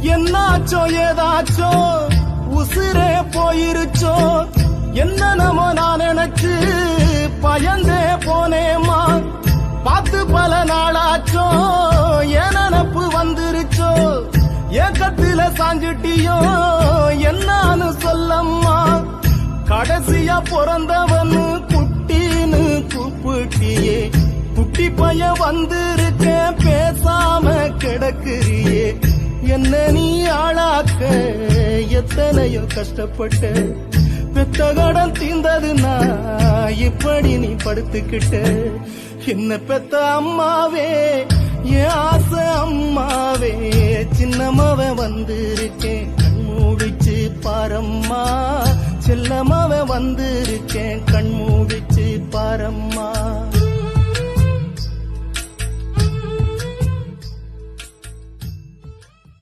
என்னாச்சோ ஏதாச்சோ உசிரே போயிருச்சோ என்ன நம்ம நான் நினைச்சு பயந்தே போனேமா பார்த்து பல நாளாச்சோ என் நினப்பு வந்துருச்சோ ஏக்கத்தில சாஞ்சிட்டியோ என்னான்னு சொல்லம்மா கடைசியா பிறந்தவனு குட்டின்னு கூப்பிட்டியே குட்டி பையன் வந்திருக்கேன் பேசாம கிடக்குறியே என்ன நீ ஆளாக்க எத்தனையோ கஷ்டப்பட்ட பெத்த கடன் தீர்ந்ததுன்னா இப்படி நீ படுத்துக்கிட்ட என்ன பெத்த அம்மாவே என் ஆசை அம்மாவே சின்னமாவ வந்திருக்கேன் கண் மூடிச்சு பாரம்மா செல்லமாவ வந்திருக்கேன் கண் மூடிச்சு பாரம்மா